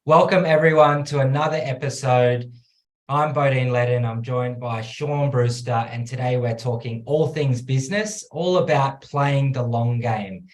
Welcome everyone to another episode. I'm Bodine Ledden. I'm joined by Shaun Brewster, and today we're talking all things business, all about playing the long game.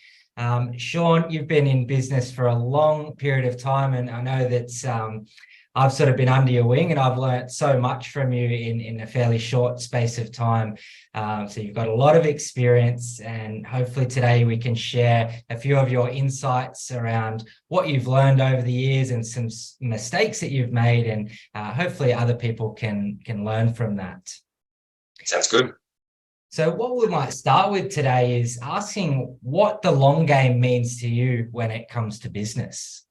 Shaun, you've been in business for a long period of time, and I know that I've sort of been under your wing and I've learned so much from you in a fairly short space of time. So you've got a lot of experience, and hopefully today we can share a few of your insights around what you've learned over the years and some mistakes that you've made, and hopefully other people can learn from that. Sounds good. So what we might start with today is asking what the long game means to you when it comes to business.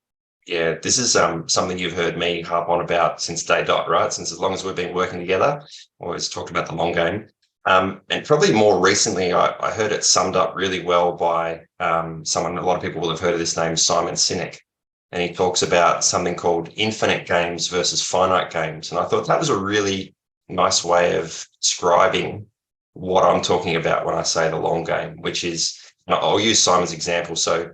Yeah, this is something you've heard me harp on about since day dot, right? Since as long as we've been working together, always talked about the long game. And probably more recently, I heard it summed up really well by someone, a lot of people will have heard of this name, Simon Sinek. And he talks about something called infinite games versus finite games. And I thought that was a really nice way of describing what I'm talking about when I say the long game, which is, I'll use Simon's example. So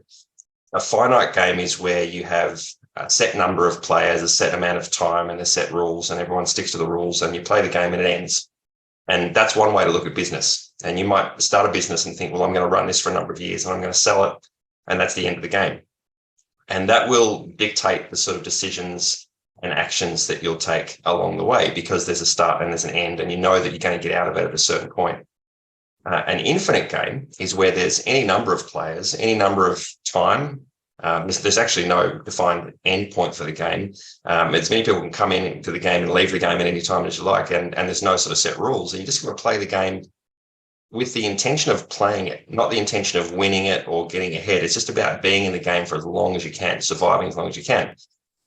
a finite game is where you have a set number of players, a set amount of time, and a set rules, and everyone sticks to the rules, and you play the game and it ends. And that's one way to look at business. And you might start a business and think, well, I'm going to run this for a number of years and I'm going to sell it. And that's the end of the game. And that will dictate the sort of decisions and actions that you'll take along the way, because there's a start and there's an end, and you know that you're going to get out of it at a certain point. An infinite game is where there's any number of players, any number of time. There's actually no defined end point for the game. As many people can come into the game and leave the game at any time as you like, and there's no sort of set rules. And you just want to play the game with the intention of playing it, not the intention of winning it or getting ahead. It's just about being in the game for as long as you can, surviving as long as you can.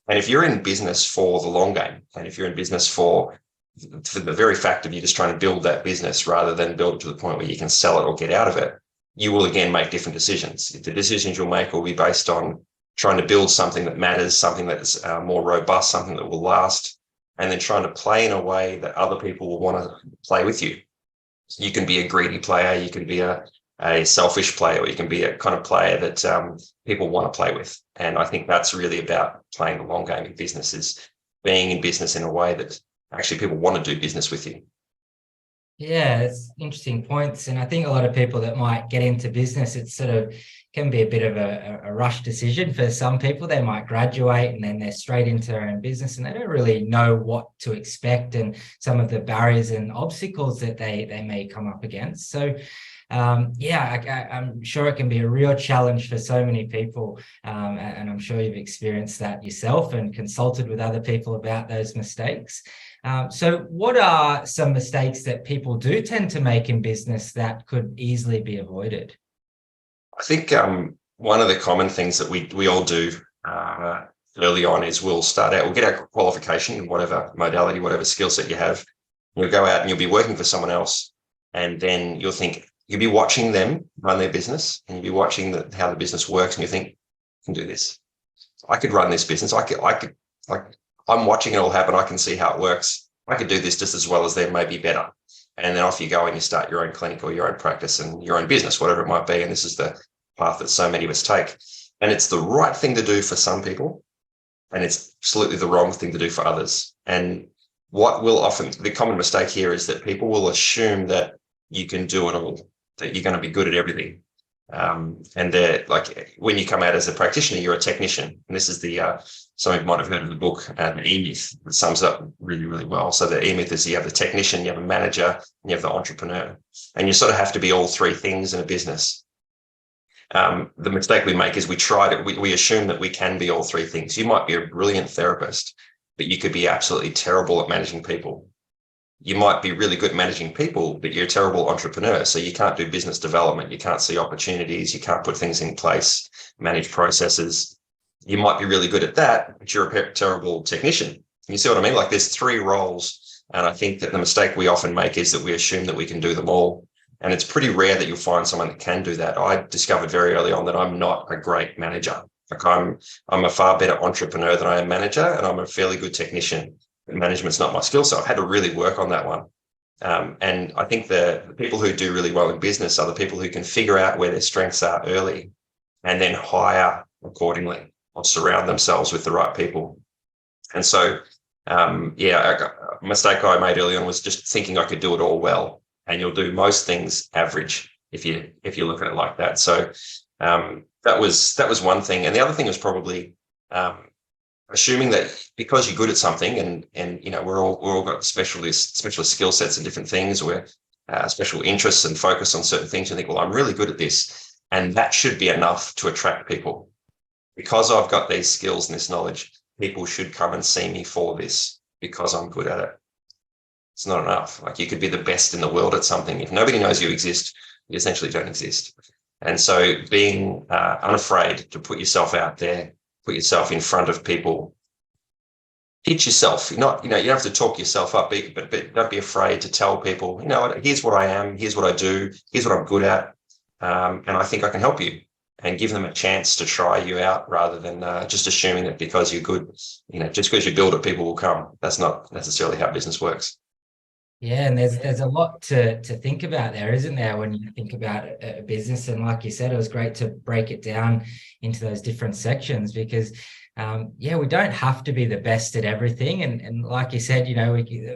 And if you're in business for the long game, and if you're in business for the very fact of you just trying to build that business rather than build it to the point where you can sell it or get out of it, you will again make different decisions. The decisions you'll make will be based on trying to build something that matters, something that's more robust, something that will last, and then trying to play in a way that other people will want to play with you. You can be a greedy player, you can be a selfish player, or you can be a kind of player that people want to play with. And I think that's really about playing the long game in business, is being in business in a way that actually people want to do business with you. Yeah, it's interesting points. And I think a lot of people that might get into business, it sort of can be a bit of a rush decision for some people. They might graduate and then they're straight into their own business, and they don't really know what to expect and some of the barriers and obstacles that they may come up against. So I'm sure it can be a real challenge for so many people. And I'm sure you've experienced that yourself and consulted with other people about those mistakes. So what are some mistakes that people do tend to make in business that could easily be avoided? I think one of the common things that we all do early on is we'll get our qualification in whatever modality, whatever skill set you have. You'll go out and you'll be working for someone else, and then you'll be watching them run their business, and you'll be watching how the business works, and you think, I can do this. I could run this business. I'm watching it all happen. I can see how it works. I could do this just as well as them, maybe better. And then off you go and you start your own clinic or your own practice and your own business, whatever it might be. And this is the path that so many of us take. And it's the right thing to do for some people, and it's absolutely the wrong thing to do for others. And the common mistake here is that people will assume that you can do it all, that you're going to be good at everything. And they're like, when you come out as a practitioner, you're a technician. And this is some of you might have heard of the book, the E-Myth, that sums up really, really well. So the E-Myth is you have the technician, you have a manager, and you have the entrepreneur. And you sort of have to be all three things in a business. The mistake we make is we assume that we can be all three things. You might be a brilliant therapist, but you could be absolutely terrible at managing people. You might be really good at managing people, but you're a terrible entrepreneur. So you can't do business development. You can't see opportunities. You can't put things in place, manage processes. You might be really good at that, but you're a terrible technician. You see what I mean? Like, there's three roles. And I think that the mistake we often make is that we assume that we can do them all. And it's pretty rare that you'll find someone that can do that. I discovered very early on that I'm not a great manager. Like, I'm a far better entrepreneur than I am manager, and I'm a fairly good technician. Management's not my skill, so I've had to really work on that one. And I think the people who do really well in business are the people who can figure out where their strengths are early and then hire accordingly, or surround themselves with the right people. And so, a mistake I made early on was just thinking I could do it all well. And you'll do most things average if you look at it like that. So that was one thing. And the other thing was probably assuming that because you're good at something, and we're all got specialist skill sets and different things, or special interests and focus on certain things. You think, well, I'm really good at this, and that should be enough to attract people. Because I've got these skills and this knowledge, people should come and see me for this because I'm good at it. It's not enough. Like, you could be the best in the world at something. If nobody knows you exist, you essentially don't exist. And so being unafraid to put yourself out there, put yourself in front of people, pitch yourself. You don't have to talk yourself up, but don't be afraid to tell people, here's what I am, here's what I do, here's what I'm good at, and I think I can help you. And give them a chance to try you out, rather than just assuming that because you're good, just because you build it, people will come. That's not necessarily how business works. Yeah, and there's a lot to think about there, isn't there, when you think about a business? And like you said, it was great to break it down into those different sections, because we don't have to be the best at everything. And like you said,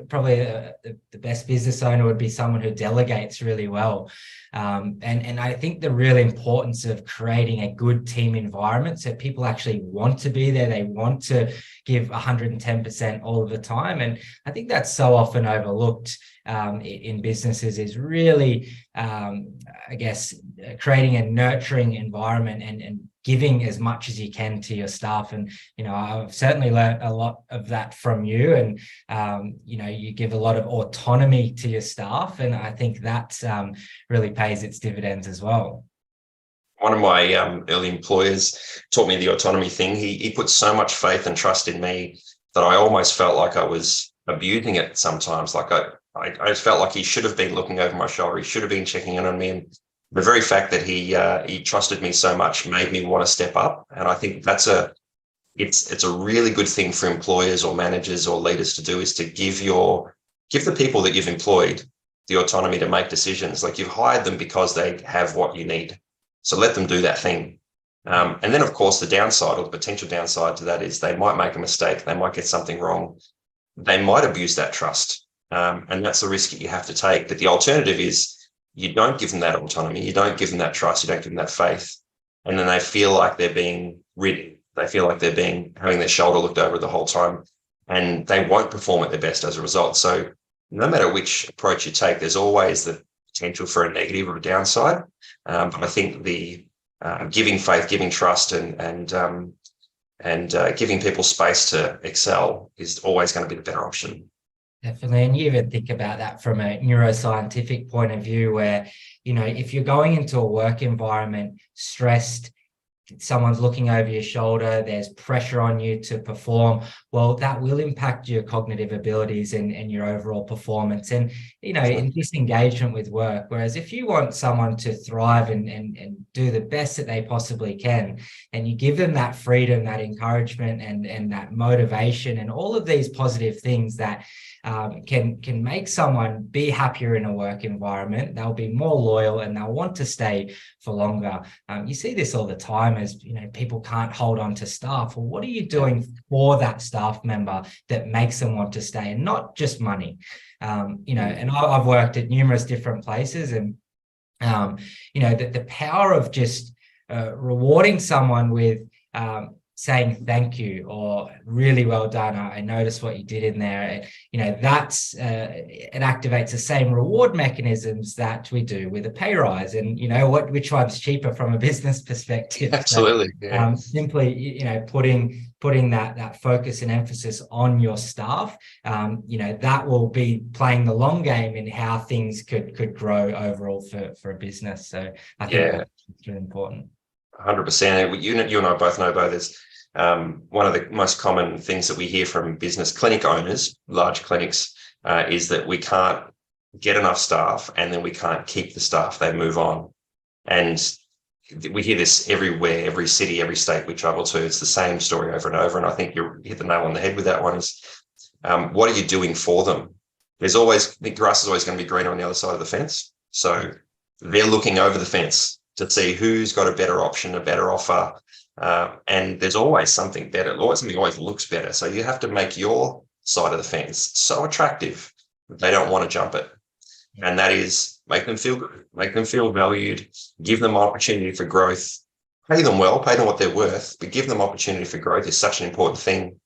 probably the best business owner would be someone who delegates really well. And I think the real importance of creating a good team environment, so people actually want to be there, they want to give 110% all of the time. And I think that's so often overlooked in businesses, is really, creating a nurturing environment and giving as much as you can to your staff. And, I've certainly learned a lot of that from you. And, you give a lot of autonomy to your staff. And I think that really pays its dividends as well. One of my early employers taught me the autonomy thing. He put so much faith and trust in me that I almost felt like I was abusing it sometimes. Like I just felt like he should have been looking over my shoulder. He should have been checking in on me. And the very fact that he trusted me so much made me want to step up. And I think it's a really good thing for employers or managers or leaders to do, is to give the people that you've employed the autonomy to make decisions. Like, you've hired them because they have what you need. So let them do that thing. And then, of course, the downside, or the potential downside to that, is they might make a mistake. They might get something wrong. They might abuse that trust. And that's the risk that you have to take. But the alternative is, you don't give them that autonomy. You don't give them that trust. You don't give them that faith. And then they feel like they're being ridden. They feel like they're having their shoulder looked over the whole time, and they won't perform at their best as a result. So no matter which approach you take, there's always the potential for a negative or a downside. But I think the giving faith, giving trust, and giving people space to excel is always going to be the better option. Definitely. And you even think about that from a neuroscientific point of view, where, if you're going into a work environment stressed, someone's looking over your shoulder, there's pressure on you to perform, well, that will impact your cognitive abilities and your overall performance, and, in disengagement with work. Whereas if you want someone to thrive and do the best that they possibly can, and you give them that freedom, that encouragement, and that motivation, and all of these positive things that can make someone be happier in a work environment, they'll be more loyal and they'll want to stay for longer. You see this all the time, as people can't hold on to staff. Well, what are you doing for that staff member that makes them want to stay, and not just money? And I've worked at numerous different places, and the power of just rewarding someone with saying thank you, or really well done, I noticed what you did in there. That's it activates the same reward mechanisms that we do with a pay rise. And which one's cheaper from a business perspective? Absolutely. So, simply putting that focus and emphasis on your staff, that will be playing the long game in how things could grow overall for a business. So I think that's really important. 100%. You and I both know about this. One of the most common things that we hear from business clinic owners, large clinics, is that we can't get enough staff, and then we can't keep the staff. They move on. And we hear this everywhere, every city, every state we travel to. It's the same story over and over. And I think you hit the nail on the head with that one. Is what are you doing for them? The grass is always going to be greener on the other side of the fence. So they're looking over the fence. to see who's got a better option, a better offer. And there's always something better. Something always looks better. So you have to make your side of the fence so attractive that they don't want to jump it. And that is make them feel good, make them feel valued, give them opportunity for growth, pay them well, pay them what they're worth, but give them opportunity for growth is such an important thing.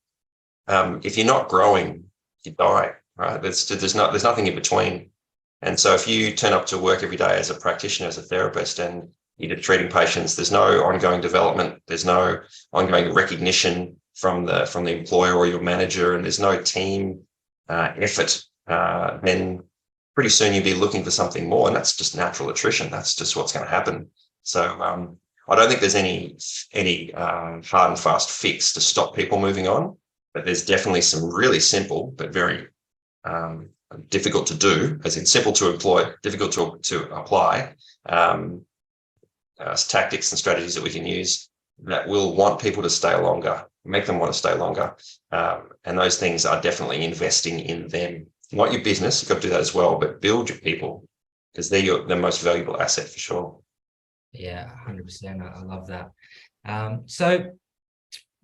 If you're not growing, you die, right? There's nothing in between. And so if you turn up to work every day as a practitioner, as a therapist, and you're treating patients, there's no ongoing development, there's no ongoing recognition from the employer or your manager, and there's no team effort, then pretty soon you'll be looking for something more. And that's just natural attrition. That's just what's going to happen. So I don't think there's any hard and fast fix to stop people moving on, but there's definitely some really simple but very difficult to do, as in simple to employ, difficult to apply tactics and strategies that we can use that will want people to stay longer, make them want to stay longer. And those things are definitely investing in them. Not your business, you've got to do that as well, but build your people, because they're the most valuable asset for sure. Yeah, 100%. I love that. So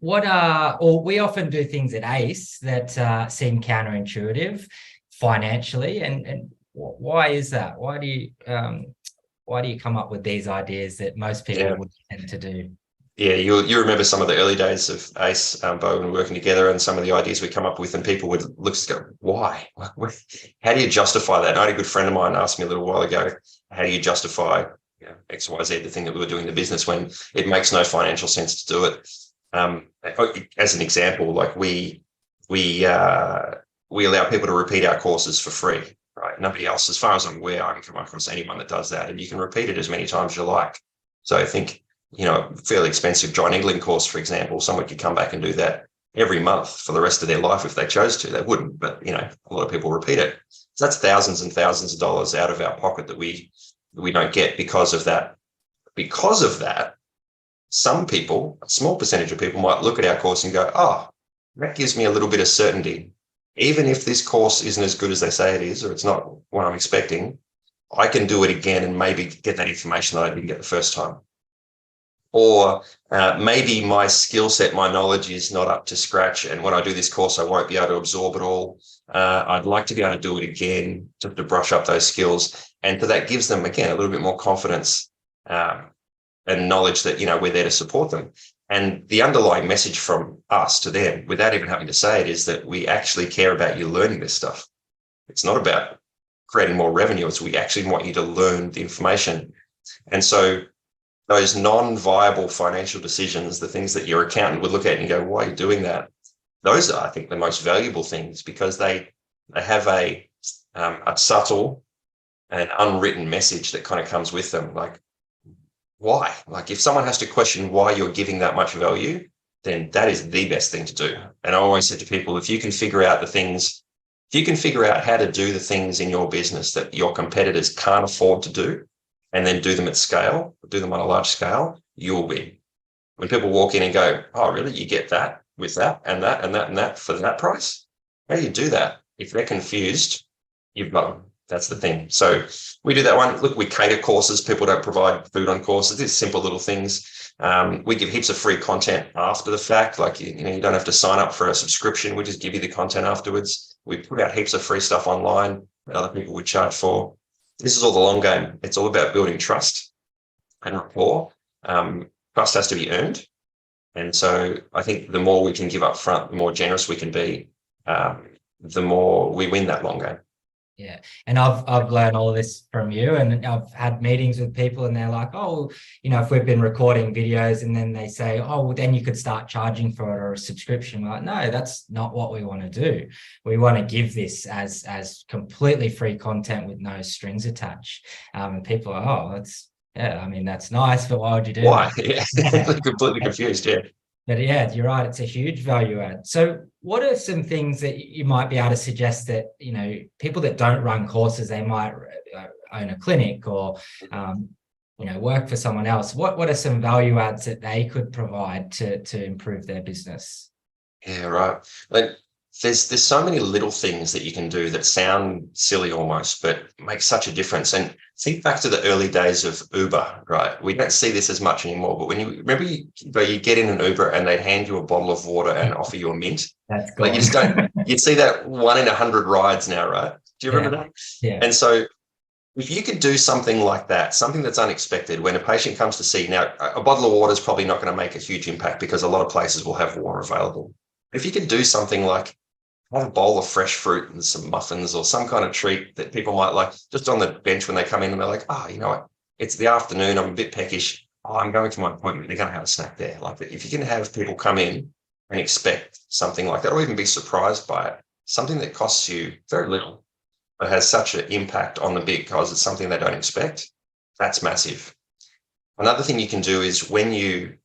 we often do things at ACE that seem counterintuitive financially, and why is that? Why do you come up with these ideas that most people would tend to do? Yeah, you remember some of the early days of ACE, Bo, and working together, and some of the ideas we come up with, and people would look and go, why? How do you justify that? And I had a good friend of mine ask me a little while ago, how do you justify X, Y, Z, the thing that we were doing in the business, when it makes no financial sense to do it? As an example, like we allow people to repeat our courses for free, right? Nobody else, as far as I'm aware, I haven't come across anyone that does that, and you can repeat it as many times as you like. So I think, fairly expensive John England course, for example, someone could come back and do that every month for the rest of their life if they chose to. They wouldn't, but a lot of people repeat it. So that's thousands and thousands of dollars out of our pocket that we don't get because of that. Because of that, some people, a small percentage of people, might look at our course and go, oh, that gives me a little bit of certainty. Even if this course isn't as good as they say it is, or it's not what I'm expecting, I can do it again and maybe get that information that I didn't get the first time. Or maybe my skill set, my knowledge is not up to scratch, and when I do this course, I won't be able to absorb it all. I'd like to be able to do it again to brush up those skills. And so that gives them, again, a little bit more confidence and knowledge that, we're there to support them. And the underlying message from us to them, without even having to say it, is that we actually care about you learning this stuff. It's not about creating more revenue. It's we actually want you to learn the information. And so those non-viable financial decisions, the things that your accountant would look at and go, why are you doing that? Those are, I think, the most valuable things, because they have a subtle and unwritten message that kind of comes with them. Like, why? Like, if someone has to question why you're giving that much value, then that is the best thing to do. And I always say to people, if you can figure out how to do the things in your business that your competitors can't afford to do, and then do them at scale, do them on a large scale, you'll win. When people walk in and go, oh, really? You get that with that and that and that and that for that price? How do you do that? If they're confused, you've got them. That's the thing. So we do that one. Look, we cater courses. People don't provide food on courses. These simple little things. We give heaps of free content after the fact. Like, you don't have to sign up for a subscription. We just give you the content afterwards. We put out heaps of free stuff online that other people would charge for. This is all the long game. It's all about building trust and rapport. Trust has to be earned. And so I think the more we can give up front, the more generous we can be, the more we win that long game. Yeah. And I've learned all of this from you, and I've had meetings with people and they're like, oh, if we've been recording videos, and then they say, oh, well, then you could start charging for it or a subscription. We're like, no, that's not what we want to do. We want to give this as completely free content with no strings attached. And people are, oh, that's nice, but why would you do Why? that? Yeah, completely confused. Yeah. But yeah, you're right. It's a huge value add. So what are some things that you might be able to suggest that, people that don't run courses, they might own a clinic or, work for someone else. What are some value adds that they could provide to improve their business? Yeah, right. Like, there's so many little things that you can do that sound silly almost, but make such a difference. And think back to the early days of Uber, right? We don't see this as much anymore, but when you remember, you get in an Uber and they'd hand you a bottle of water and offer you a mint. That's Like gone. you just don't, you'd see that 1 in 100 rides now, right? Do you remember that? Yeah. And so if you could do something like that, something that's unexpected, when a patient comes to see, now a bottle of water is probably not going to make a huge impact because a lot of places will have water available. If you could do something like have a bowl of fresh fruit and some muffins or some kind of treat that people might like just on the bench when they come in and they're like, oh, you know what, it's the afternoon, I'm a bit peckish. Oh, I'm going to my appointment. They're going to have a snack there. Like if you can have people come in and expect something like that, or even be surprised by it, something that costs you very little, but has such an impact on the big because it's something they don't expect, that's massive. Another thing you can do is when you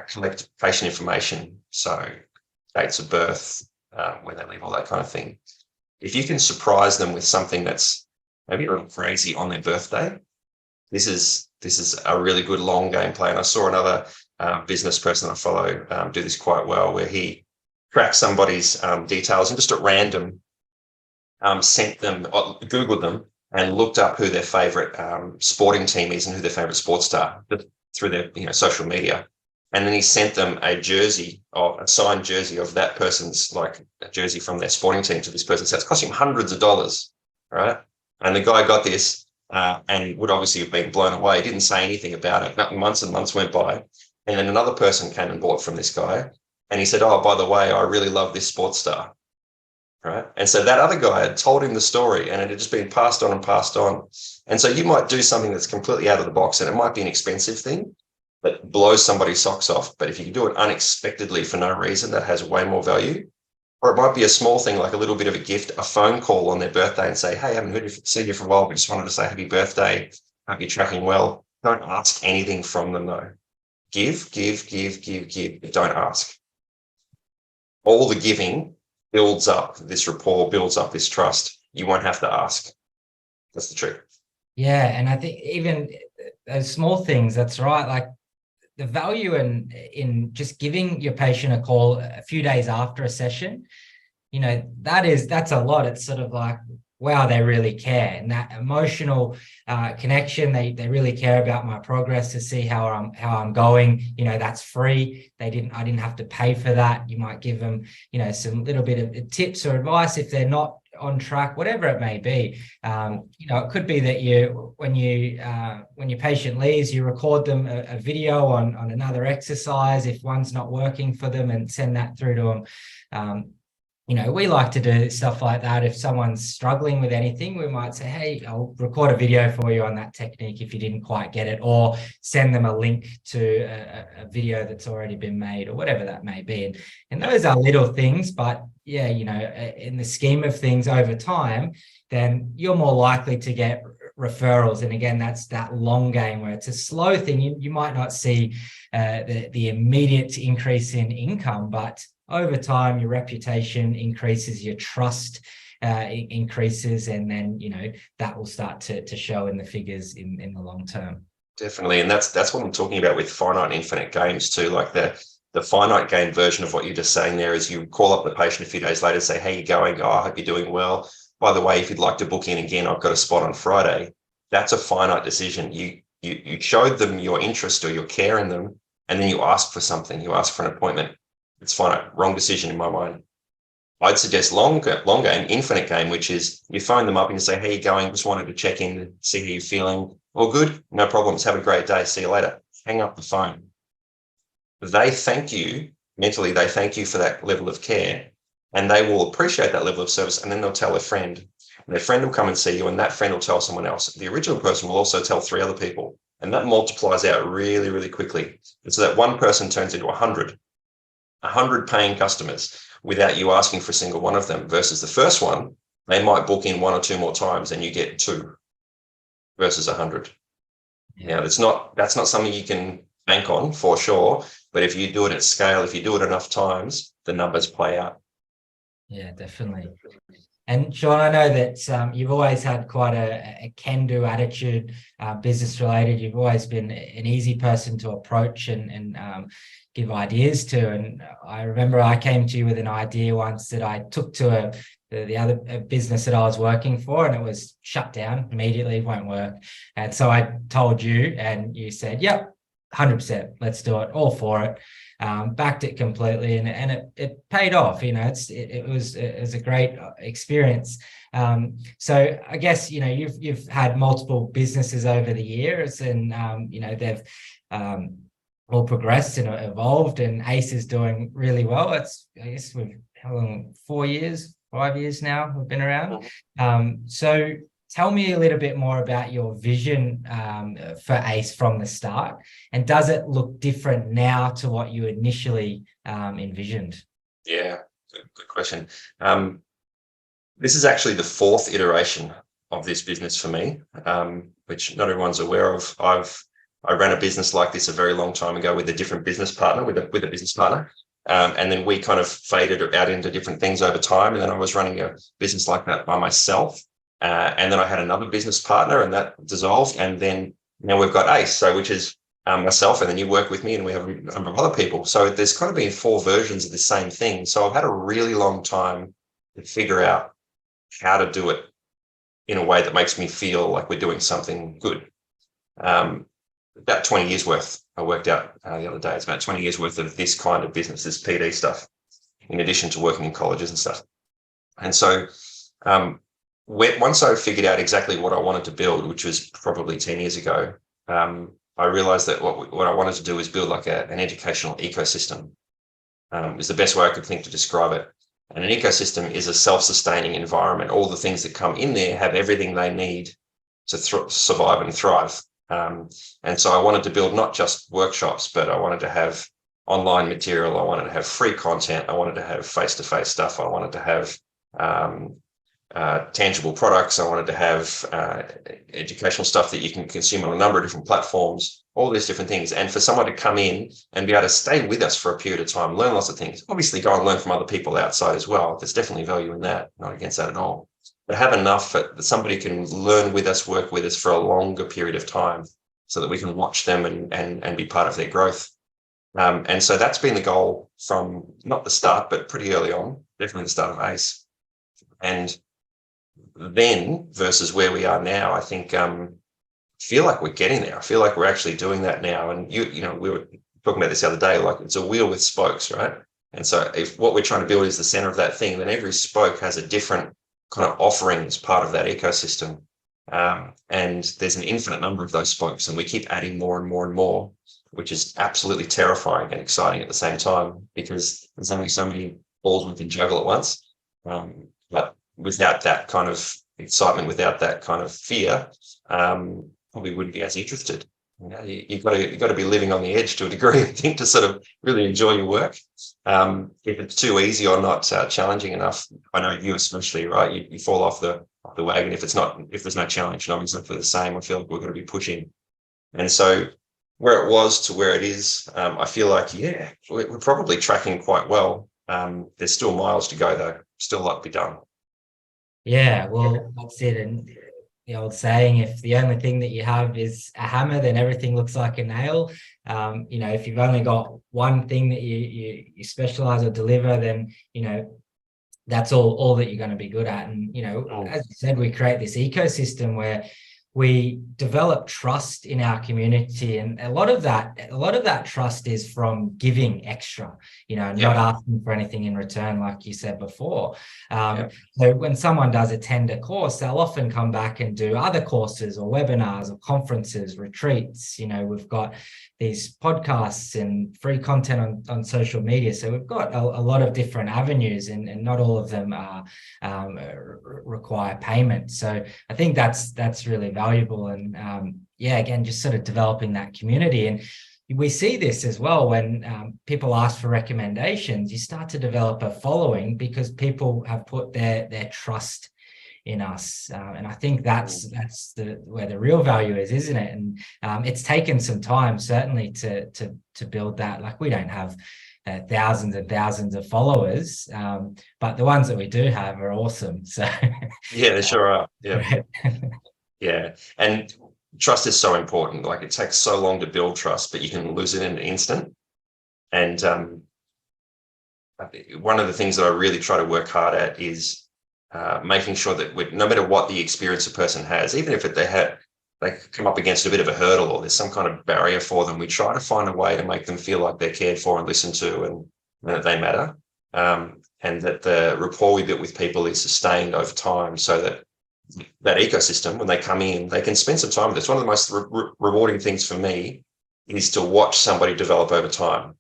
collect patient information, so dates of birth, where they live, all that kind of thing. If you can surprise them with something that's maybe a little crazy on their birthday, this is a really good long game play. And I saw another business person I follow do this quite well, where he tracked somebody's details and just at random sent them, Googled them and looked up who their favorite sporting team is and who their favorite sports star through their social media. And then he sent them a jersey, or a signed jersey of that person's, like a jersey from their sporting team to this person. So it's costing him hundreds of dollars, right? And the guy got this and would obviously have been blown away. He didn't say anything about it. Months and months went by. And then another person came and bought from this guy. And he said, oh, by the way, I really love this sports star, right? And so that other guy had told him the story and it had just been passed on and passed on. And so you might do something that's completely out of the box and it might be an expensive thing that blows somebody's socks off. But if you can do it unexpectedly for no reason, that has way more value. Or it might be a small thing like a little bit of a gift, a phone call on their birthday and say, hey, I haven't seen you for a while, but just wanted to say happy birthday. Hope you're tracking well. Don't ask anything from them though. Give. Don't ask. All the giving builds up this rapport, builds up this trust. You won't have to ask. That's the trick. Yeah. And I think even those small things, that's right. Like the value in just giving your patient a call a few days after a session, that's a lot. It's sort of like, wow, they really care. And that emotional connection, they really care about my progress to see how I'm going. That's free. I didn't have to pay for that. You might give them, some little bit of tips or advice if they're not on track, whatever it may be. It could be that when your patient leaves, you record them a video on another exercise if one's not working for them and send that through to them. We like to do stuff like that. If someone's struggling with anything, we might say, hey, I'll record a video for you on that technique if you didn't quite get it, or send them a link to a video that's already been made or whatever that may be. And those are little things, but yeah, in the scheme of things over time, then you're more likely to get referrals. And again, that's that long game where it's a slow thing. You might not see the immediate increase in income, but over time, your reputation increases, your trust increases, and then, that will start to show in the figures in the long term. Definitely. And that's what I'm talking about with finite and infinite games too. Like the finite game version of what you're just saying there is you call up the patient a few days later and say, hey, you going? Oh, I hope you're doing well. By the way, if you'd like to book in again, I've got a spot on Friday. That's a finite decision. You showed them your interest or your care in them, and then you ask for something. You ask for an appointment. It's finite. Wrong decision in my mind. I'd suggest long game, infinite game, which is you phone them up and you say, how you going? Just wanted to check in, see how you're feeling. All good? No problems. Have a great day. See you later. Hang up the phone. They thank you, mentally, they thank you for that level of care, and they will appreciate that level of service, and then they'll tell a friend. And their friend will come and see you, and that friend will tell someone else. The original person will also tell 3 other people, and that multiplies out really, really quickly. And so that one person turns into 100 paying customers without you asking for a single one of them, versus the first one, they might book in 1 or 2 more times and you get 2 versus 100. Now, that's not something you can bank on for sure, but if you do it at scale, if you do it enough times, the numbers play out. Yeah, definitely. And Shaun, I know that you've always had quite a can-do attitude, business related. You've always been an easy person to approach and give ideas to. And I remember I came to you with an idea once that I took to the other business that I was working for, and it was shut down immediately, won't work. And so I told you, and you said, yep, 100%, let's do it, all for it. Backed it completely, and it paid off. It was a great experience. So I guess you've had multiple businesses over the years, and they've all progressed and evolved, and Ace is doing really well. I guess how long? 4 years, 5 years now we've been around. So tell me a little bit more about your vision for Ace from the start, and does it look different now to what you initially envisioned? Yeah, good question. This is actually the fourth iteration of this business for me, which not everyone's aware of. I ran a business like this a very long time ago with a different business partner, with a business partner. And then we kind of faded out into different things over time. And then I was running a business like that by myself. And then I had another business partner, and that dissolved. And then now we've got Ace, which is myself, and then you work with me, and we have a number of other people. So there's kind of been 4 versions of the same thing. So I've had a really long time to figure out how to do it in a way that makes me feel like we're doing something good. About 20 years worth, I worked out the other day. It's about 20 years worth of this kind of business, this PD stuff, in addition to working in colleges and stuff. And so once I figured out exactly what I wanted to build, which was probably 10 years ago, I realized that what I wanted to do is build like an educational ecosystem, is the best way I could think to describe it. And an ecosystem is a self-sustaining environment. All the things that come in there have everything they need to survive and thrive. And so I wanted to build not just workshops, but I wanted to have online material. I wanted to have free content. I wanted to have face-to-face stuff. I wanted to have tangible products. I wanted to have educational stuff that you can consume on a number of different platforms, all these different things. And for someone to come in and be able to stay with us for a period of time, learn lots of things, obviously go and learn from other people outside as well. There's definitely value in that, not against that at all. But have enough that somebody can learn with us, work with us for a longer period of time so that we can watch them and be part of their growth. And so that's been the goal from not the start, but pretty early on, definitely the start of Ace. And then versus where we are now, I think feel like we're getting there. I feel like we're actually doing that now. And we were talking about this the other day, like it's a wheel with spokes, right? And so if what we're trying to build is the center of that thing, then every spoke has a different kind of offering as part of that ecosystem. And there's an infinite number of those spokes, and we keep adding more and more and more, which is absolutely terrifying and exciting at the same time, because there's only so many balls we can juggle at once. But without that kind of excitement, without that kind of fear, probably wouldn't be as interested. You've got to be living on the edge to a degree, I think, to sort of really enjoy your work. If it's too easy or not challenging enough, I know you especially, right? You fall off the wagon if there's no challenge. And I'm exactly the same. I feel like we're going to be pushing. And so where it was to where it is, I feel like, we're probably tracking quite well. There's still miles to go, though. Still a lot to be done. Yeah, well, that's it. And the old saying, if the only thing that you have is a hammer, then everything looks like a nail. If you've only got one thing that you specialize or deliver, then that's all that you're going to be good at. And as you said, we create this ecosystem where we develop trust in our community, and a lot of that trust is from giving extra, not asking for anything in return, like you said before. So when someone does attend a course, they'll often come back and do other courses or webinars or conferences, retreats. We've got these podcasts and free content on social media. So we've got a lot of different avenues, and not all of them require payment. So I think that's really valuable. And again, just sort of developing that community. And we see this as well when people ask for recommendations. You start to develop a following because people have put their trust in us, and I think that's where the real value is, isn't it? And it's taken some time, certainly, to build that. Like, we don't have thousands and thousands of followers, but the ones that we do have are awesome. So Yeah, they sure are. Yeah. right. Yeah. And trust is so important. Like it takes so long to build trust, but you can lose it in an instant. And one of the things that I really try to work hard at is making sure that no matter what the experience a person has, even if they come up against a bit of a hurdle or there's some kind of barrier for them, we try to find a way to make them feel like they're cared for and listened to, and that they matter. And that the rapport we build with people is sustained over time, so that ecosystem, when they come in, they can spend some time with us. One of the most rewarding things for me is to watch somebody develop over time.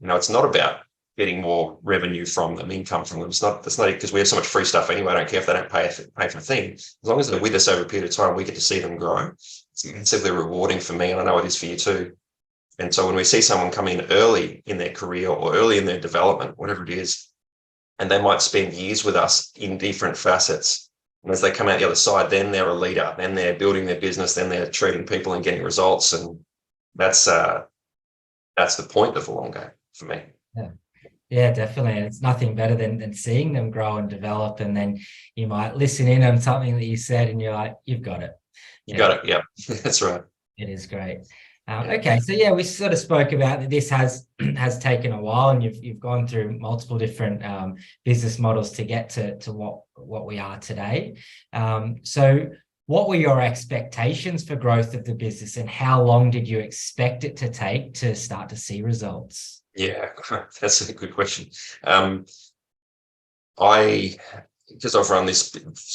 It's not about getting more revenue from them, income from them. That's not because we have so much free stuff anyway. I don't care if they don't pay for a thing. As long as they're with us over a period of time, we get to see them grow. It's simply rewarding for me, and I know it is for you too. And so when we see someone come in early in their career or early in their development, whatever it is, and they might spend years with us in different facets, and as they come out the other side, then they're a leader, then they're building their business, then they're treating people and getting results. And that's the point of the long game for me. Yeah, definitely. And it's nothing better than seeing them grow and develop. And then you might listen in on something that you said and you're like, you've got it. You got it. Yeah, that's right. It is great. Okay, so yeah, we sort of spoke about that this has taken a while, and you've gone through multiple different business models to get to what we are today. So what were your expectations for growth of the business, and how long did you expect it to take to start to see results? Yeah, that's a good question. Because I've run this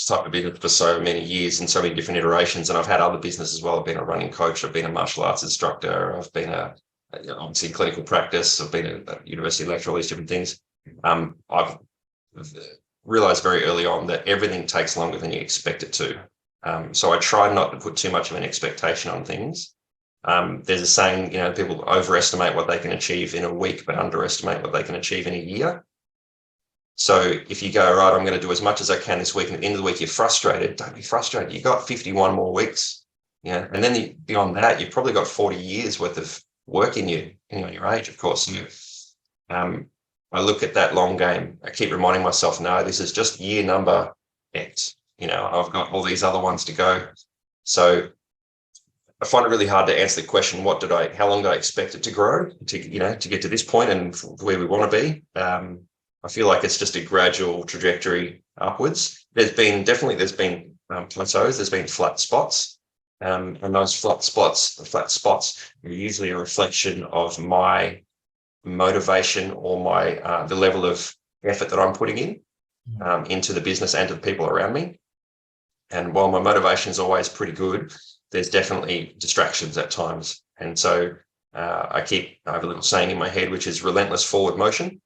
type of business for so many years and so many different iterations, and I've had other businesses as well. I've been a running coach, I've been a martial arts instructor, I've been obviously clinical practice, I've been a university lecturer, all these different things. I've realized very early on that everything takes longer than you expect it to. So I try not to put too much of an expectation on things. There's a saying, people overestimate what they can achieve in a week, but underestimate what they can achieve in a year. So if you go, right, I'm going to do as much as I can this week, and at the end of the week, you're frustrated, don't be frustrated. You've got 51 more weeks. Yeah. And then beyond that, you've probably got 40 years worth of work in you, depending on your age, of course. I look at that long game. I keep reminding myself, no, this is just year number X. I've got all these other ones to go. So I find it really hard to answer the question, how long do I expect it to grow to get to this point and where we want to be? I feel like it's just a gradual trajectory upwards. There's been plateaus, there's been flat spots. And those flat spots are usually a reflection of my motivation or the level of effort that I'm putting in into the business and to the people around me. And while my motivation is always pretty good, there's definitely distractions at times. And so I have a little saying in my head, which is relentless forward motion.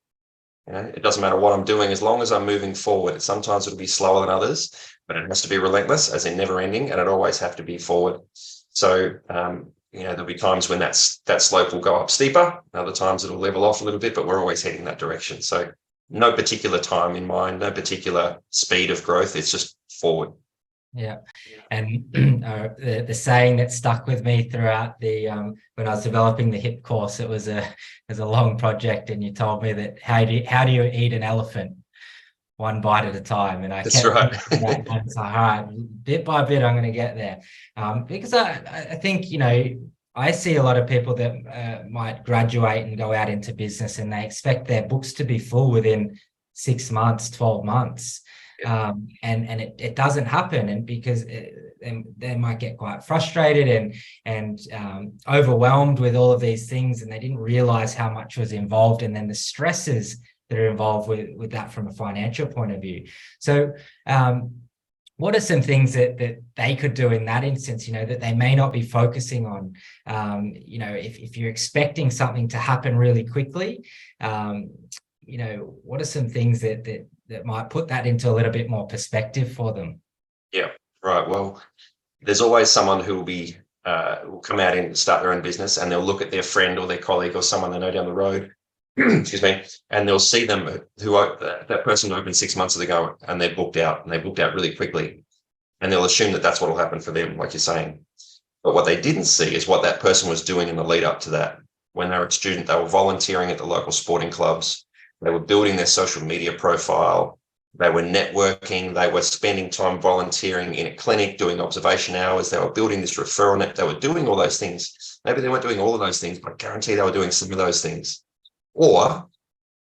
It doesn't matter what I'm doing, as long as I'm moving forward. Sometimes it'll be slower than others, but it has to be relentless, as in never ending, and it always have to be forward. So, there'll be times when that slope will go up steeper. Other times it'll level off a little bit, but we're always heading that direction. So no particular time in mind, no particular speed of growth. It's just forward. Yeah. And the saying that stuck with me throughout when I was developing the HIP course, it was a long project, and you told me that how do you eat an elephant? One bite at a time. And I That's kept right. that, and it's like, all right, bit by bit, I'm going to get there. Because I think, I see a lot of people that might graduate and go out into business, and they expect their books to be full within 6 months, 12 months. And it doesn't happen, and because they might get quite frustrated and overwhelmed with all of these things, and they didn't realize how much was involved, and then the stresses that are involved with that from a financial point of view. So what are some things that they could do in that instance, that they may not be focusing on? If you're expecting something to happen really quickly, what are some things that might put that into a little bit more perspective for them? Yeah, right. Well, there's always someone who will come out and start their own business, and they'll look at their friend or their colleague or someone they know down the road, excuse me, and they'll see them that person opened 6 months ago, and they're booked out, and they booked out really quickly, and they'll assume that that's what will happen for them, like you're saying. But what they didn't see is what that person was doing in the lead up to that. when they were a student, they were volunteering at the local sporting clubs. They were building their social media profile. They were networking. They were spending time volunteering in a clinic, doing observation hours. They were building this referral net. They were doing all those things. Maybe they weren't doing all of those things, but I guarantee they were doing some of those things. Or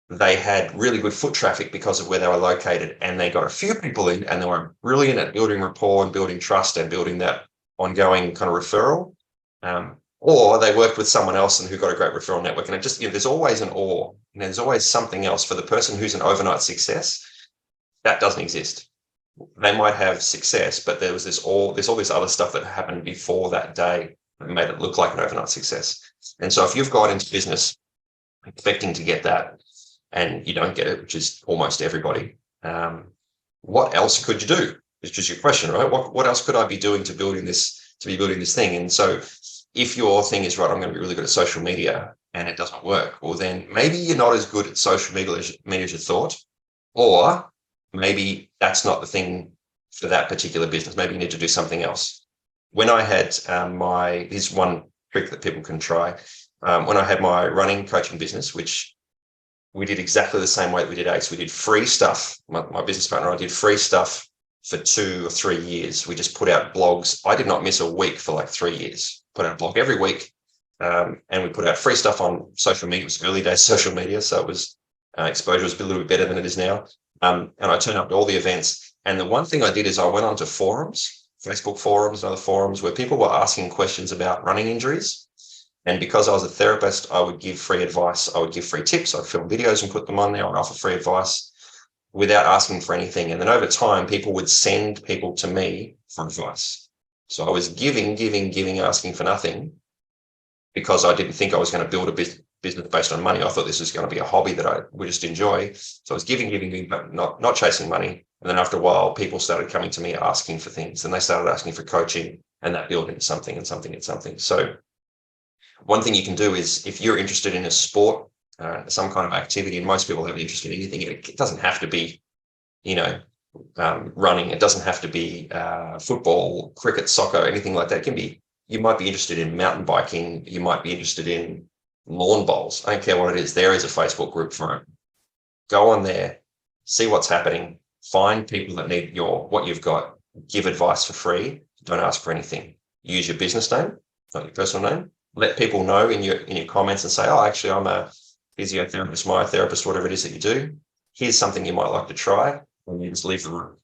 they had really good foot traffic because of where they were located, and they got a few people in, and they were brilliant at building rapport and building trust and building that ongoing kind of referral. Or they worked with someone else and who got a great referral network. And it just, there's always an or, there's always something else. For the person who's an overnight success, that doesn't exist. They might have success, but there's all this other stuff that happened before that day that made it look like an overnight success. And so if you've got into business expecting to get that and you don't get it, which is almost everybody, what else could you do? It's just your question, right? What else could I be doing to be building this thing? And so if your thing is, right, I'm going to be really good at social media and it doesn't work, well, then maybe you're not as good at social media as you thought, or maybe that's not the thing for that particular business. Maybe you need to do something else. When I had here's one trick that people can try. When I had my running coaching business, which we did exactly the same way that we did ACE, we did free stuff. My business partner and I did free stuff for 2 or 3 years. We just put out blogs. I did not miss a week for like 3 years. Put out a blog every week, and we put out free stuff on social media. It was early days social media, so it was exposure was a little bit better than it is now. And I turned up to all the events. And the one thing I did is I went onto forums, Facebook forums and other forums, where people were asking questions about running injuries. And because I was a therapist, I would give free advice. I would give free tips. I'd film videos and put them on there. I'd offer free advice without asking for anything. And then over time, people would send people to me for advice. So I was giving, asking for nothing, because I didn't think I was going to build a business based on money. I thought this was going to be a hobby that I would just enjoy. So I was giving, but not chasing money. And then after a while, people started coming to me asking for things, and they started asking for coaching, and that built into something and something and something. So one thing you can do is, if you're interested in a sport, some kind of activity, and most people have an interest in anything, it doesn't have to be, running. It doesn't have to be football, cricket, soccer, anything like that. It can be, you might be interested in mountain biking. You might be interested in lawn bowls. I don't care what it is. There is a Facebook group for it. Go on there, see what's happening, find people that need what you've got, give advice for free. Don't ask for anything. Use your business name, not your personal name. Let people know in your comments and say, oh, actually, I'm a physiotherapist, myotherapist, whatever it is that you do. Here's something you might like to try. And you just leave the room.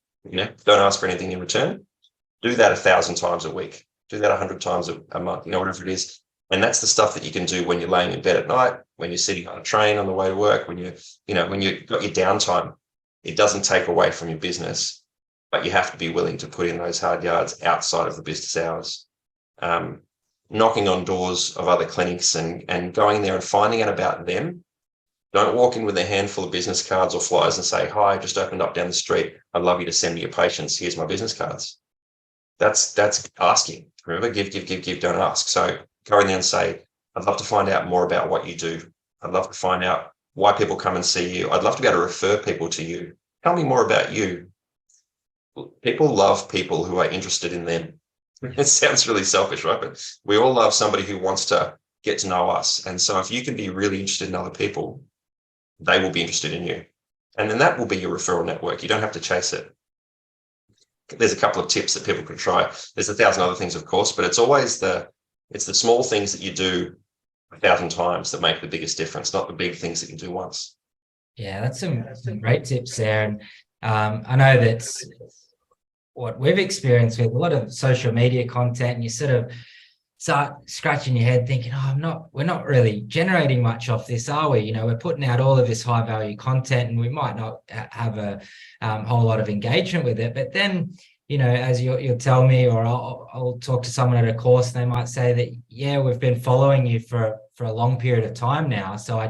Don't ask for anything in return. Do that 1,000 times a week. Do that 100 times a month, whatever it is. And that's the stuff that you can do when you're laying in bed at night, when you're sitting on a train on the way to work, when you've got your downtime. It doesn't take away from your business, but you have to be willing to put in those hard yards outside of the business hours. Knocking on doors of other clinics and going there and finding out about them. Don't walk in with a handful of business cards or flyers and say, hi, I just opened up down the street. I'd love you to send me your patients. Here's my business cards. That's asking. Remember, give, don't ask. So go in there and say, I'd love to find out more about what you do. I'd love to find out why people come and see you. I'd love to be able to refer people to you. Tell me more about you. People love people who are interested in them. It sounds really selfish, right? But we all love somebody who wants to get to know us. And so if you can be really interested in other people, they will be interested in you. And then that will be your referral network. You don't have to chase it. There's a couple of tips that people can try. There's 1,000 other things, of course, but it's always the small things that you do 1,000 times that make the biggest difference, not the big things that you do once. Yeah, that's some great tips there. And I know that's what we've experienced with a lot of social media content, and you sort of start scratching your head thinking, we're not really generating much off this, are we? We're putting out all of this high value content and we might not have a whole lot of engagement with it. But then, as you'll tell me, or I'll talk to someone at a course, and they might say that, yeah, we've been following you for a long period of time now. So I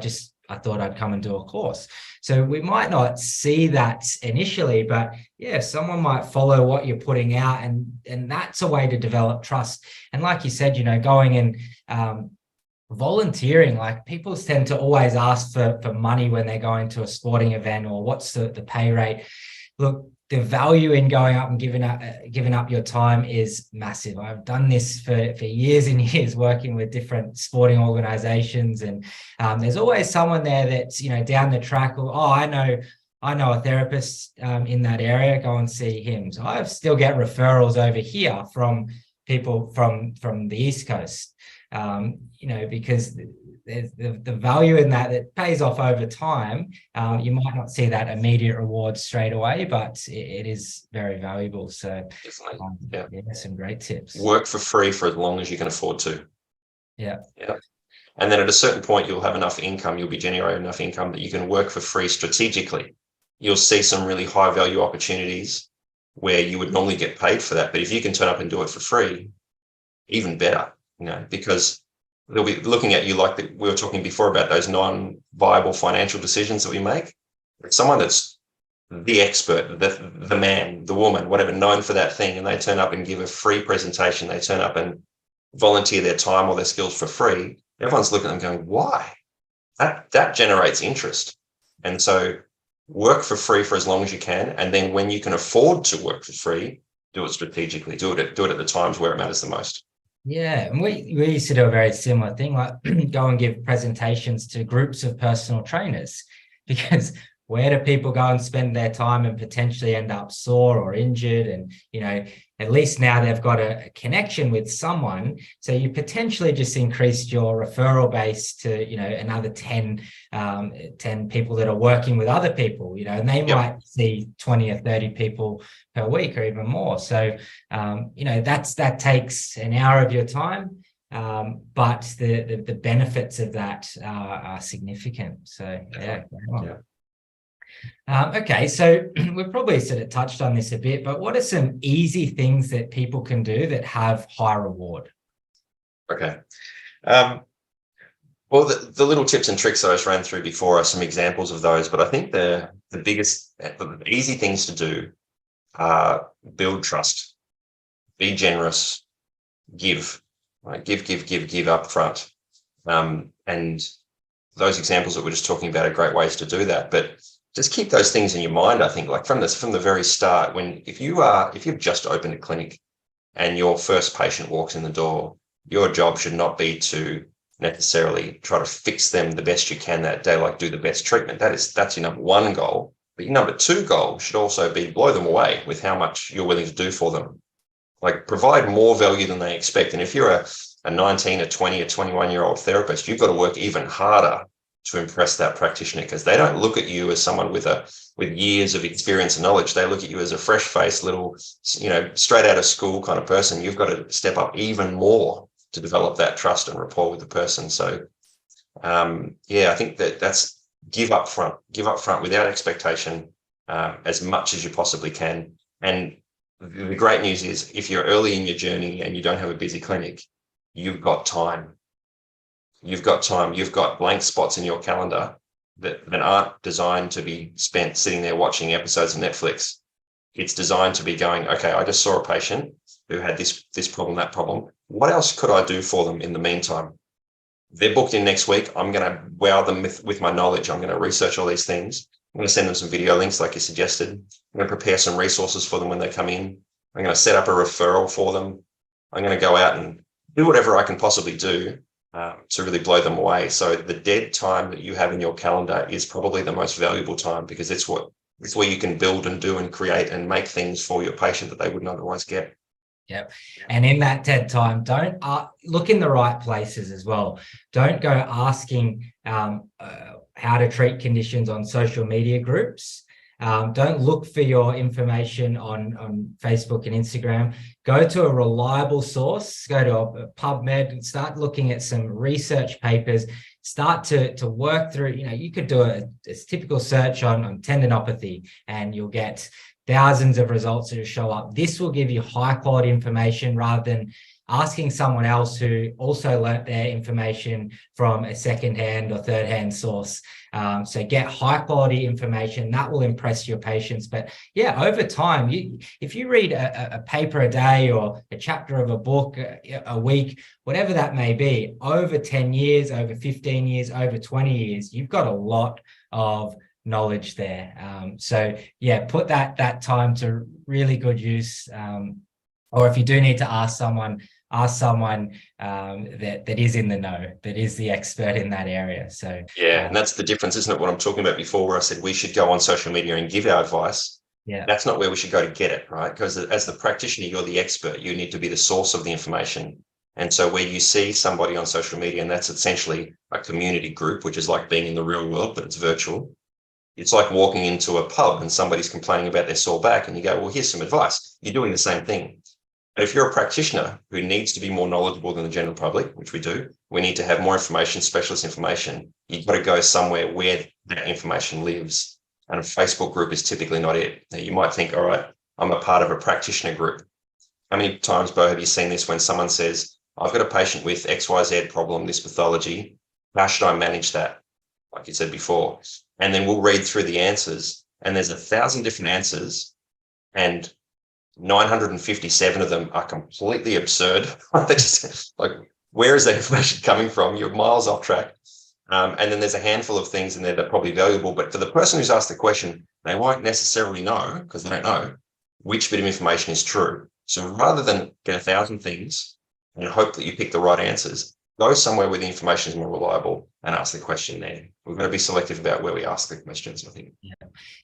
thought I'd come and do a course. So we might not see that initially, but yeah, someone might follow what you're putting out, and that's a way to develop trust. And like you said, going and volunteering, like people tend to always ask for money when they're going to a sporting event, or what's the pay rate. look, the value in going up and giving up your time is massive. I've done this for years and years, working with different sporting organizations, and there's always someone there that's, down the track, or, oh, I know a therapist in that area, go and see him. So I still get referrals over here from people from the East Coast, because there's the value in that. It pays off over time. You might not see that immediate reward straight away, but it is very valuable. So definitely, some great tips. Work for free for as long as you can afford to. Yeah. And then at a certain point, you'll have enough income, you'll be generating enough income that you can work for free strategically. You'll see some really high value opportunities where you would normally get paid for that. But if you can turn up and do it for free, even better, because they'll be looking at you like we were talking before about those non-viable financial decisions that we make. It's someone that's the expert, the man, the woman, whatever, known for that thing, and they turn up and give a free presentation. They turn up and volunteer their time or their skills for free. Everyone's looking at them going, why? That generates interest. And so work for free for as long as you can. And then when you can afford to work for free, do it strategically, do it at the times where it matters the most. Yeah, and we used to do a very similar thing, like go and give presentations to groups of personal trainers, because where do people go and spend their time and potentially end up sore or injured? And, at least now they've got a connection with someone. So you potentially just increased your referral base to, another 10 people that are working with other people, and they might see 20 or 30 people per week or even more. So, that takes an hour of your time. But the benefits of that are significant. So, yeah. Okay, so we've probably sort of touched on this a bit, but what are some easy things that people can do that have high reward? Okay. Well, the little tips and tricks that I just ran through before are some examples of those, but I think the biggest, the easy things to do are build trust, be generous, give, right? Give up front. And those examples that we're just talking about are great ways to do that. But just keep those things in your mind. I think, like from the very start, if you've just opened a clinic and your first patient walks in the door, your job should not be to necessarily try to fix them the best you can that day, like do the best treatment. That's your number one goal. But your number two goal should also be blow them away with how much you're willing to do for them. Like provide more value than they expect. And if you're a 19, a 20, a 21-year-old therapist, you've got to work even harder to impress that practitioner, because they don't look at you as someone with years of experience and knowledge. They look at you as a fresh-faced little, straight out of school kind of person. You've got to step up even more to develop that trust and rapport with the person. So, I think that's give up front without expectation, as much as you possibly can. And the great news is, if you're early in your journey and you don't have a busy clinic, you've got time. You've got blank spots in your calendar that aren't designed to be spent sitting there watching episodes of Netflix. It's designed to be going, okay, I just saw a patient who had this problem, that problem. What else could I do for them in the meantime? They're booked in next week. I'm going to wow them with my knowledge. I'm going to research all these things. I'm going to send them some video links like you suggested. I'm going to prepare some resources for them when they come in. I'm going to set up a referral for them. I'm going to go out and do whatever I can possibly do to really blow them away. So the dead time that you have in your calendar is probably the most valuable time, because it's where you can build and do and create and make things for your patient that they wouldn't otherwise get. Yep. And in that dead time, don't look in the right places as well. Don't go asking how to treat conditions on social media groups. Don't look for your information on Facebook and Instagram. Go to a reliable source, go to a PubMed and start looking at some research papers. Start to work through, you could do a typical search on tendinopathy and you'll get thousands of results that will show up. This will give you high quality information rather than asking someone else who also learnt their information from a second-hand or third-hand source. So get high quality information that will impress your patients. But yeah, over time, if you read a paper a day or a chapter of a book a week, whatever that may be, over 10 years, over 15 years, over 20 years, you've got a lot of knowledge there. So yeah, put that time to really good use. Or if you do need to ask someone that is in the know, that is the expert in that area. So Yeah, and that's the difference, isn't it? What I'm talking about before, where I said we should go on social media and give our advice. yeah, That's not where we should go to get it, right? Because as the practitioner, you're the expert. You need to be the source of the information. And so where you see somebody on social media, and that's essentially a community group, which is like being in the real world, but it's virtual. It's like walking into a pub and somebody's complaining about their sore back, and you go, well, here's some advice. You're doing the same thing. But if you're a practitioner who needs to be more knowledgeable than the general public, which we do, we need to have more information, specialist information. You've got to go somewhere where that information lives. And a Facebook group is typically not it. Now, you might think, all right, I'm a part of a practitioner group. How many times, Bo, have you seen this when someone says, I've got a patient with XYZ problem, this pathology. How should I manage that? Like you said before. And then we'll read through the answers, and there's 1,000 different answers, and 957 of them are completely absurd. They're just like, where is that information coming from? You're miles off track. And then there's a handful of things in there that are probably valuable, but for the person who's asked the question, they won't necessarily know, because they don't know, which bit of information is true. So rather than get 1,000 things and hope that you pick the right answers, go somewhere where the information is more reliable and ask the question there. We've got to be selective about where we ask the questions, I think.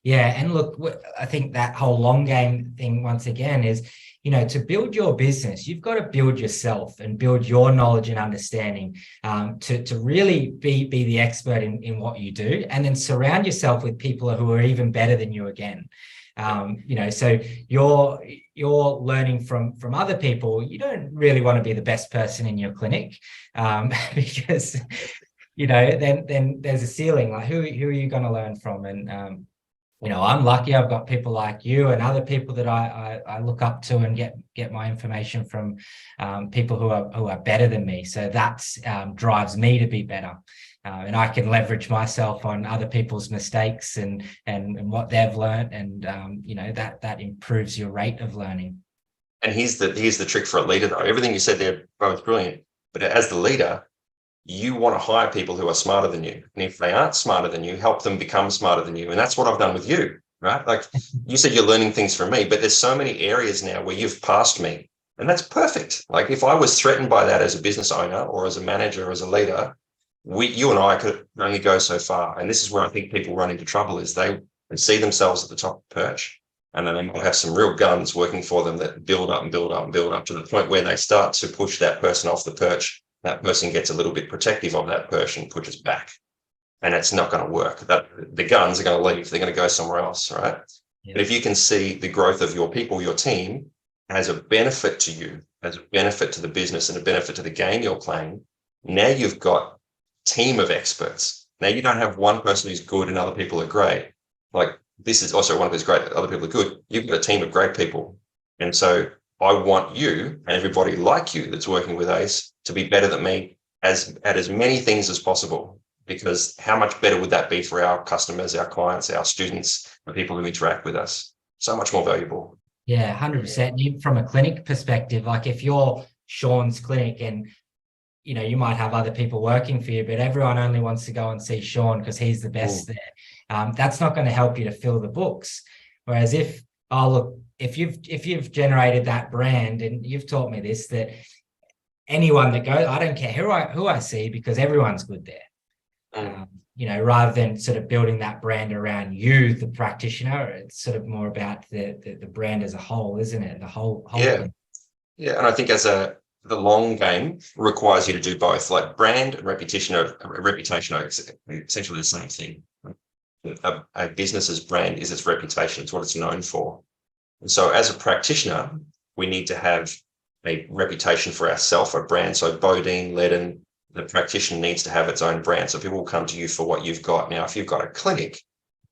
Yeah. And look, I think that whole long game thing, once again, is, to build your business, you've got to build yourself and build your knowledge and understanding, to really be the expert in what you do, and then surround yourself with people who are even better than you again. So you're learning from other people. You don't really want to be the best person in your clinic, because then there's a ceiling. Like, who are you going to learn from? And I'm lucky I've got people like you and other people that I look up to and get my information from, people who are better than me. So that drives me to be better. And I can leverage myself on other people's mistakes and what they've learned, and that improves your rate of learning. And here's the trick for a leader, though. Everything you said there, both brilliant. But as the leader, you want to hire people who are smarter than you. And if they aren't smarter than you, help them become smarter than you. And that's what I've done with you, right? Like you said, you're learning things from me, but there's so many areas now where you've passed me. And that's perfect. Like if I was threatened by that as a business owner or as a manager or as a leader, you and I could only go so far. And this is where I think people run into trouble, is they see themselves at the top of the perch. And then they might have some real guns working for them that build up and build up and build up to the point where they start to push that person off the perch. That person gets a little bit protective of that perch and pushes back. And it's not going to work. The guns are going to leave. They're going to go somewhere else, right? Yeah. But if you can see the growth of your people, your team, as a benefit to you, as a benefit to the business and a benefit to the game you're playing, now you've got a team of experts. Now you don't have one person who's good and other people are great. Like this is also one who's great, other people are good. You've got a team of great people. And so I want you and everybody like you that's working with ACE to be better than me at as many things as possible, because how much better would that be for our customers, our clients, our students, the people who interact with us? So much more valuable. Yeah, 100%. From a clinic perspective, like if you're Shaun's clinic and you might have other people working for you, but everyone only wants to go and see Shaun because he's the best there. That's not going to help you to fill the books. Whereas if you've generated that brand, and you've taught me this, that anyone that goes, I don't care who I see, because everyone's good there. Rather than sort of building that brand around you, the practitioner, it's sort of more about the brand as a whole, isn't it? The whole yeah. thing. Yeah. And I think the long game requires you to do both. Like brand and reputation are essentially the same thing. A business's brand is its reputation. It's what it's known for. And so as a practitioner, we need to have a reputation for ourselves, a brand. So Bodine, Ledden, the practitioner needs to have its own brand. So people will come to you for what you've got. Now, if you've got a clinic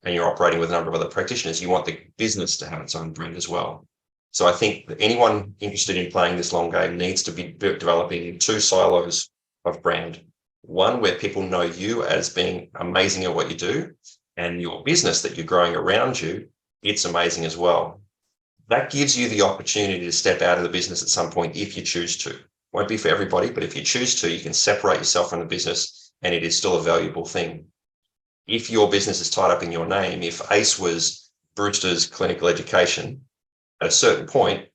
and you're operating with a number of other practitioners, you want the business to have its own brand as well. So I think that anyone interested in playing this long game needs to be developing 2 silos of brand. One where people know you as being amazing at what you do, and your business that you're growing around you, it's amazing as well. That gives you the opportunity to step out of the business at some point if you choose to. Won't be for everybody, but if you choose to, you can separate yourself from the business and it is still a valuable thing. if your business is tied up in your name, if ACE was Brewster's clinical education, at a certain point,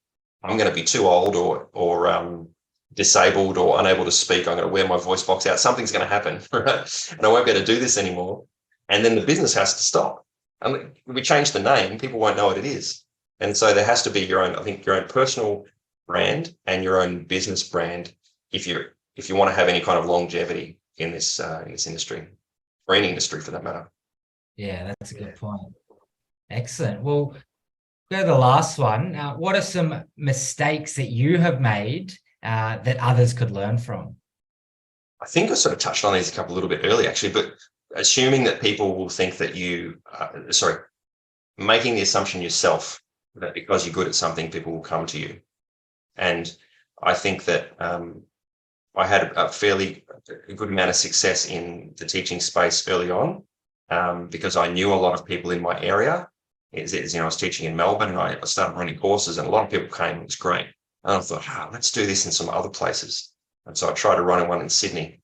I'm going to be too old or disabled or unable to speak. I'm going to wear my voice box out. Something's going to happen, right? And I won't be able to do this anymore. And then the business has to stop. And we change the name, people won't know what it is. And so there has to be your own, I think, your own personal brand and your own business brand if you want to have any kind of longevity in this industry, or any industry for that matter. Yeah, that's a good point. Excellent. Well, go to the last one. What are some mistakes that you have made that others could learn from? I think I sort of touched on these a little bit earlier, actually, but assuming that people will think that making the assumption yourself that because you're good at something, people will come to you. And I think that I had a fairly good amount of success in the teaching space early on because I knew a lot of people in my area. I was teaching in Melbourne and I started running courses and a lot of people came. It was great. And I thought, let's do this in some other places. And so I tried to run one in Sydney.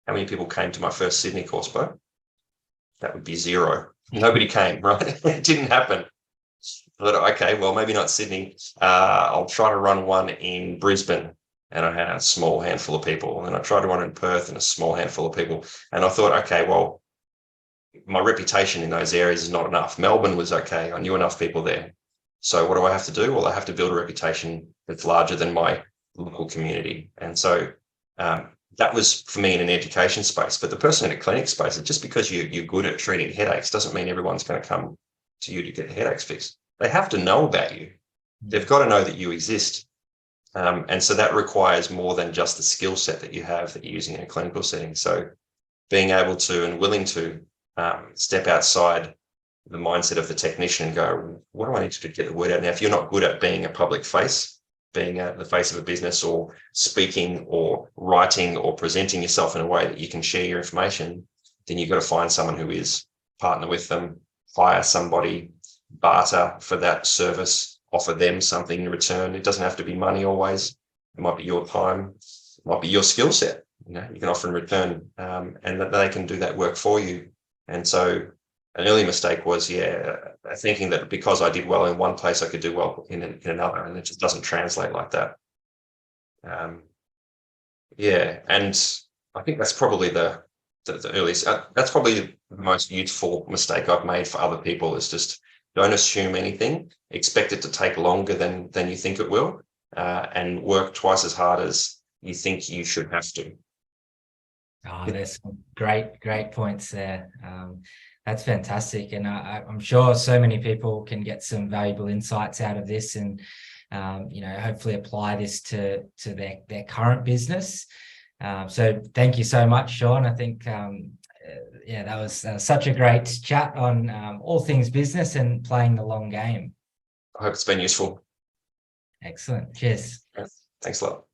How many people came to my first Sydney course, Bo? That would be 0. Nobody came, right? It didn't happen. I thought, okay, well, maybe not Sydney. I'll try to run one in Brisbane. And I had a small handful of people. And then I tried to run in Perth and a small handful of people. And I thought, okay, well, my reputation in those areas is not enough. Melbourne was okay. I knew enough people there. So what do I have to do? Well, I have to build a reputation that's larger than my local community. And so that was for me in an education space. But the person in a clinic space, just because you're good at treating headaches doesn't mean everyone's going to come to you to get the headaches fixed. They have to know about you. They've got to know that you exist. And so that requires more than just the skill set that you have that you're using in a clinical setting. So being able to and willing to step outside the mindset of the technician and go, what do I need to do to get the word out? Now, if you're not good at being a public face, being the face of a business or speaking or writing or presenting yourself in a way that you can share your information, then you've got to find someone who is, partner with them, hire somebody, barter for that service, offer them something in return. It doesn't have to be money always. It might be your time, it might be your skill set. You can offer in return, and that they can do that work for you. And so an early mistake was, thinking that because I did well in one place, I could do well in another, and it just doesn't translate like that. And I think that's probably the earliest. That's probably the most useful mistake I've made for other people. Is just don't assume anything. Expect it to take longer than you think it will, and work twice as hard as you think you should have to. Oh, there's some great points there. That's fantastic. And I'm sure so many people can get some valuable insights out of this and, hopefully apply this to their current business. So thank you so much, Shaun. I think, that was such a great chat on all things business and playing the long game. I hope it's been useful. Excellent. Cheers. Thanks a lot.